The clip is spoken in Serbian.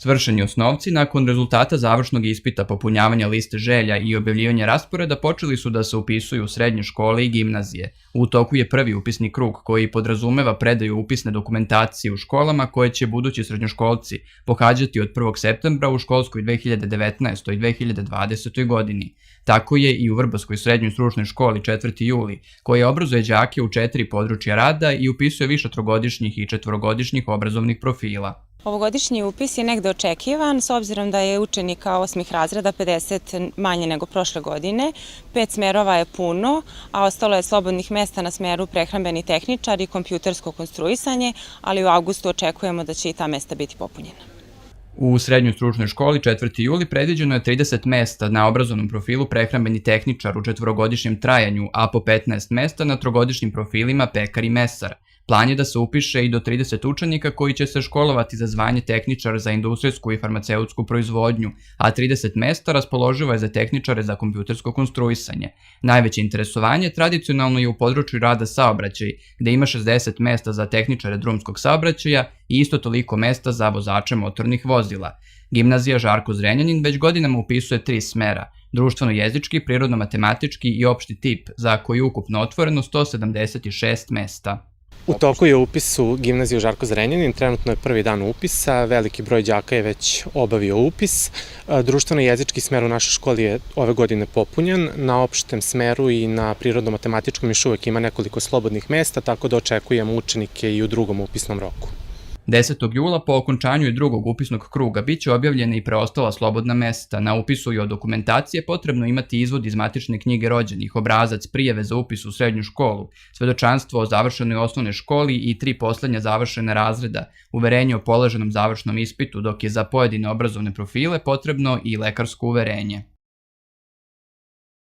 Svršeni osnovci, nakon rezultata završnog ispita, popunjavanja liste želja i objavljivanja rasporeda, počeli su da se upisuju u srednje škole i gimnazije. U toku je prvi upisni krug koji podrazumeva predaju upisne dokumentacije u školama koje će budući srednjoškolci pohađati od 1. septembra u školskoj 2019. i 2020. godini. Tako je i u Vrbovskoj srednjoj stručnoj školi 4. juli, koja obrazuje đake u 4 područja rada i upisuje više trogodišnjih i četvorogodišnjih obrazovnih profila. Ovogodišnji upis je negde očekivan, s obzirom da je učenika 8. razreda 50 manje nego prošle godine. 5 smerova je puno, a ostalo je slobodnih mesta na smeru prehrambeni tehničar i kompjutersko konstruisanje, ali u avgustu očekujemo da će i ta mesta biti popunjena. U srednjoj stručnoj školi 4. juli predviđeno je 30 mesta na obrazovnom profilu prehrambeni tehničar u četvorogodišnjem trajanju, a po 15 mesta na trogodišnjim profilima pekar i mesar. Plan je da se upiše i do 30 učenika koji će se školovati za zvanje tehničar za industrijsku i farmaceutsku proizvodnju, a 30 mesta raspoloživo je za tehničare za kompjutersko konstruisanje. Najveće interesovanje tradicionalno je u području rada saobraćaj, gde ima 60 mesta za tehničare drumskog saobraćaja i isto toliko mesta za vozače motornih vozila. Gimnazija Žarko Zrenjanin već godinama upisuje 3 smera: društveno-jezički, prirodno-matematički i opšti tip, za koji je ukupno otvoreno 176 mesta. U toku je upis u gimnaziju Žarko Zrenjanin, trenutno je prvi dan upisa, veliki broj đaka je već obavio upis. Društveno-jezički smer u našoj školi je ove godine popunjen, na opštem smeru i na prirodno-matematičkom još uvek ima nekoliko slobodnih mesta, tako da očekujemo učenike i u drugom upisnom roku. 10. jula po okončanju i drugog upisnog kruga biće objavljena i preostala slobodna mesta. Na upisu i od dokumentacije potrebno imati izvod iz matične knjige rođenih, obrazac prijave za upis u srednju školu, svedočanstvo o završenoj osnovnoj školi i 3 poslednja završene razreda, uverenje o položenom završnom ispitu, dok je za pojedine obrazovne profile potrebno i lekarsko uverenje.